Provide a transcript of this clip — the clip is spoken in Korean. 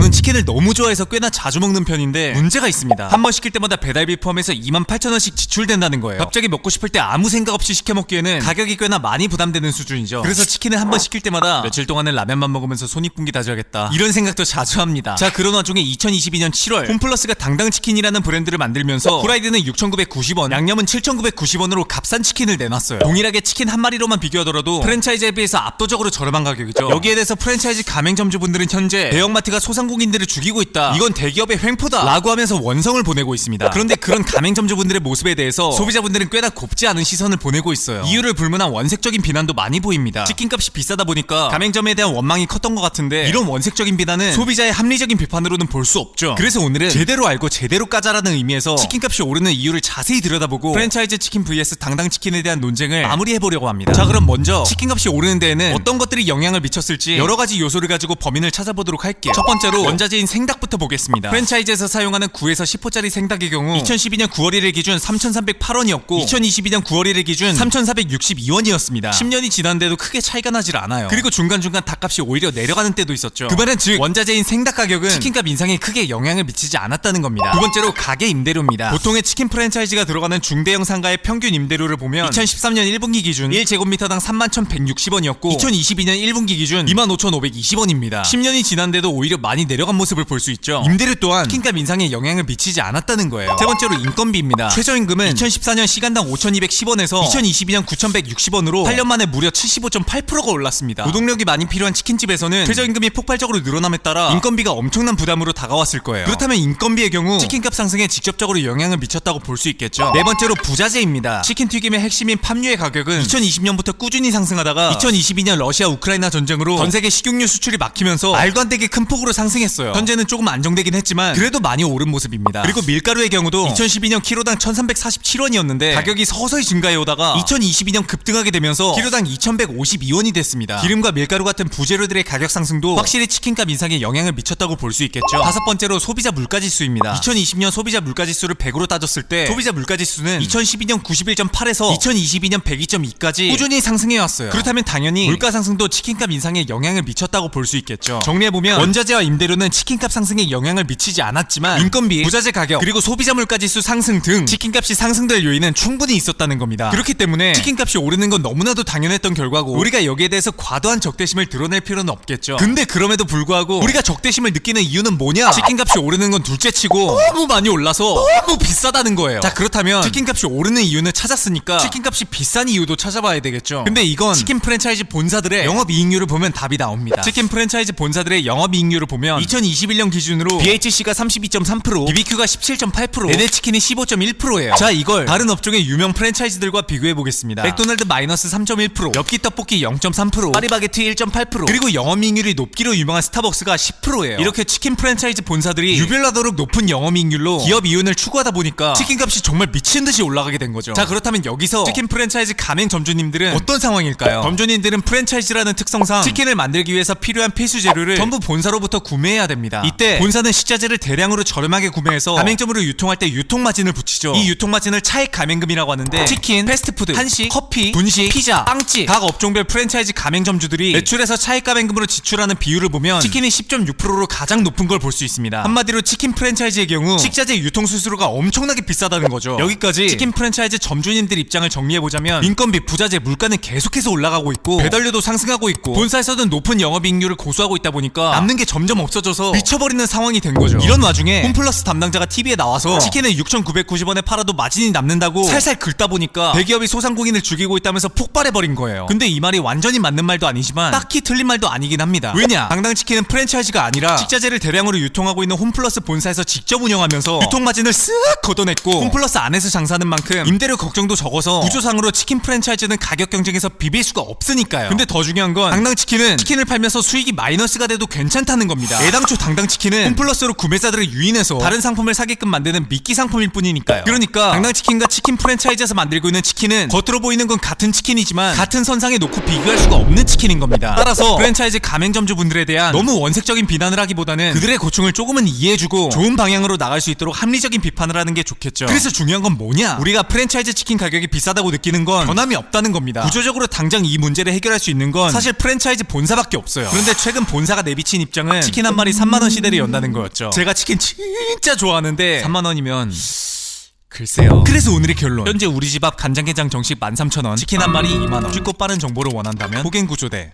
저는 치킨을 너무 좋아해서 꽤나 자주 먹는 편인데 문제가 있습니다. 한 번 시킬 때마다 배달비 포함해서 28,000원씩 지출된다는 거예요. 갑자기 먹고 싶을 때 아무 생각 없이 시켜 먹기에는 가격이 꽤나 많이 부담되는 수준이죠. 그래서 치킨을 한 번 시킬 때마다 며칠 동안은 라면만 먹으면서 손익분기 다져야겠다 이런 생각도 자주 합니다. 자, 그런 와중에 2022년 7월 홈플러스가 당당치킨이라는 브랜드를 만들면서 프라이드는 6,990원, 양념은 7,990원으로 값싼 치킨을 내놨어요. 동일하게 치킨 한 마리로만 비교하더라도 프랜차이즈에 비해서 압도적으로 저렴한 가격이죠. 여기에 대해서 프랜차이즈 가맹점주분들은 현재 대형마트가 소상공인들을 죽이고 있다, 이건 대기업의 횡포다 라고 하면서 원성을 보내고 있습니다. 그런데 그런 가맹점주분들의 모습에 대해서 소비자분들은 꽤나 곱지 않은 시선을 보내고 있어요. 이유를 불문한 원색적인 비난도 많이 보입니다. 치킨값이 비싸다 보니까 가맹점에 대한 원망이 컸던 것 같은데 이런 원색적인 비난은 소비자의 합리적인 비판으로는 볼 수 없죠. 그래서 오늘은 제대로 알고 제대로 까자라는 의미에서 치킨값이 오르는 이유를 자세히 들여다보고 프랜차이즈 치킨 vs 당당치킨에 대한 논쟁을 마무리해보려고 합니다. 자, 그럼 먼저 치킨값이 오르는 데에는 어떤 것들이 영향을 미쳤을지 여러가지 요소를 가지고 범인을 찾아보도록 할게요. 첫 번째로 원자재인 생닭부터 보겠습니다. 프랜차이즈에서 사용하는 9에서 10호짜리 생닭의 경우 2012년 9월 1일 기준 3,308원이었고 2022년 9월 1일 기준 3,462원이었습니다. 10년이 지났는데도 크게 차이가 나질 않아요. 그리고 중간중간 닭값이 오히려 내려가는 때도 있었죠. 그 말은 즉 원자재인 생닭 가격은 치킨값 인상에 크게 영향을 미치지 않았다는 겁니다. 두 번째로 가게 임대료입니다. 보통의 치킨 프랜차이즈가 들어가는 중대형 상가의 평균 임대료를 보면 2013년 1분기 기준 1제곱미터당 31,160원이었고 2022년 1분기 기준 25,520원입니다. 10년이 지났는데도 오히려 많이 내려간 모습을 볼 수 있죠. 임대료 또한 치킨값 인상에 영향을 미치지 않았다는 거예요. 세 번째로 인건비입니다. 최저임금은 2014년 시간당 5,210원에서 2022년 9,160원으로 8년 만에 무려 75.8%가 올랐습니다. 노동력이 많이 필요한 치킨집에서는 최저임금이 폭발적으로 늘어남에 따라 인건비가 엄청난 부담으로 다가왔을 거예요. 그렇다면 인건비의 경우 치킨값 상승에 직접적으로 영향을 미쳤다고 볼 수 있겠죠. 네 번째로 부자재입니다. 치킨 튀김의 핵심인 팜유의 가격은 2020년부터 꾸준히 상승하다가 2022년 러시아 우크라이나 전쟁으로 전 세계 식용유 수출이 막히면서 말도 안 되게 큰 폭으로 상승했어요. 현재는 조금 안정되긴 했지만 그래도 많이 오른 모습입니다. 그리고 밀가루의 경우도 2012년 키로당 1,347원이었는데 가격이 서서히 증가해 오다가 2022년 급등하게 되면서 키로당 2,152원이 됐습니다. 기름과 밀가루 같은 부재료들의 가격 상승도 확실히 치킨값 인상에 영향을 미쳤다고 볼 수 있겠죠. 다섯 번째로 소비자 물가지수입니다. 2020년 소비자 물가지수를 100으로 따졌을 때 소비자 물가지수는 2012년 91.8에서 2022년 102.2까지 꾸준히 상승해왔어요. 그렇다면 당연히 물가 상승도 치킨값 인상에 영향을 미쳤다고 볼 수 있겠죠. 정리해보면 원자재와 임대료는 치킨값 상승에 영향을 미치지 않았지만 인건비, 부자재 가격, 그리고 소비자 물가지수 상승 등 치킨값이 상승될 요인은 충분히 있었다는 겁니다. 그렇기 때문에 치킨값이 오르는 건 너무나도 당연했던 결과고 우리가 여기에 대해서 과도한 적대심을 드러낼 필요는 없겠죠. 근데 그럼에도 불구하고 우리가 적대심을 느끼는 이유는 뭐냐? 치킨값이 오르는 건 둘째치고 너무 많이 올라서 너무 비싸다는 거예요. 자, 그렇다면 치킨값이 오르는 이유는 찾았으니까 치킨값이 비싼 이유도 찾아봐야 되겠죠. 근데 이건 치킨 프랜차이즈 본사들의 영업이익률을 보면 답이 나옵니다. 치킨 프랜차이즈 본사들의 영업이익률을 보면 2021년 기준으로 BHC가 32.3%, BBQ가 17.8%, NH치킨이 15.1%예요. 자, 이걸 다른 업종의 유명 프랜차이즈들과 비교해보겠습니다. 맥도날드 마이너스 3.1%, 엽기 떡볶이 0.3%, 파리바게트 1.8%, 그리고 영업이익률이 높기로 유명한 스타벅스가 10%예요. 이렇게 치킨 프랜차이즈 본사들이 유별나도록 높은 영업이익률로 기업 이윤을 추구하다 보니까 치킨값이 정말 미친듯이 올라가게 된 거죠. 자, 그렇다면 여기서 치킨 프랜차이즈 가맹 점주님들은 어떤 상황일까요? 점주님들은 프랜차이즈라는 특성상 치킨을 만들기 위해서 필요한 필수 재료를 전부 본사로부터 구매해야 됩니다. 이때 본사는 식자재를 대량으로 저렴하게 구매해서 가맹점으로 유통할 때 유통마진을 붙이죠. 이 유통마진을 차액 가맹금이라고 하는데 치킨, 패스트푸드, 한식, 커피, 분식, 피자, 빵집 각 업종별 프랜차이즈 가맹점주들이 매출에서 차액 가맹금으로 지출하는 비율을 보면 치킨이 10.6%로 가장 높은 걸 볼 수 있습니다. 한마디로 치킨 프랜차이즈의 경우 식자재 유통 수수료가 엄청나게 비싸다는 거죠. 여기까지 치킨 프랜차이즈 점주님들 입장을 정리해보자면 인건비, 부자재, 물가는 계속해서 올라가고 있고 배달료도 상승하고 있고 본사에서는 높은 영업이익률을 고수하고 있다 보니까 남는 게 점점 없어져서 미쳐버리는 상황이 된 거죠. 이런 와중에 홈플러스 담당자가 TV에 나와서 치킨을 6,990원에 팔아도 마진이 남는다고 살살 긁다 보니까 대기업이 소상공인을 죽이고 있다면서 폭발해버린 거예요. 근데 이 말이 완전히 맞는 말도 아니지만 딱히 틀린 말도 아니긴 합니다. 왜냐? 당당치킨은 프랜차이즈가 아니라 식자재를 대량으로 유통하고 있는 홈플러스 본사에서 직접 운영하면서 유통마진을 쓱 걷어냈고 홈플러스 안에서 장사하는 만큼 임대료 걱정도 적어서 구조상으로 치킨 프랜차이즈는 가격 경쟁에서 비빌 수가 없으니까요. 근데 더 중요한 건 당당치킨은 치킨을 팔면서 수익이 마이너스가 돼도 괜찮다는 겁니다. 애당초 당당치킨은 홈플러스로 구매자들을 유인해서 다른 상품을 사게끔 만드는 미끼 상품일 뿐이니까요. 그러니까 당당치킨과 치킨 프랜차이즈에서 만들고 있는 치킨은 겉으로 보이는 건 같은 치킨이지만 같은 선상에 놓고 비교할 수가 없는 치킨인 겁니다. 따라서 프랜차이즈 가맹점주분들에 대한 너무 원색적인 비난을 하기보다는 그들의 고충을 조금은 이해해주고 좋은 방향으로 나갈 수 있도록 합리적인 비판을 하는 게 좋겠죠. 그래서 중요한 건 뭐냐? 우리가 프랜차이즈 치킨 가격이 비싸다고 느끼는 건 변함이 없다는 겁니다. 구조적으로 당장 이 문제를 해결할 수 있는 건 사실 프랜차이즈 본사밖에 없어요. 그런데 최근 본사가 내비친 입장은 치킨 한 마리 3만원 시대를 연다는 거였죠. 제가 치킨 진짜 좋아하는데 3만원이면 글쎄요. 그래서 오늘의 결론, 현재 우리 집 앞 간장게장 정식 13,000원, 치킨 한 마리 2만원. 쉽고 빠른 정보를 원한다면 호갱구조대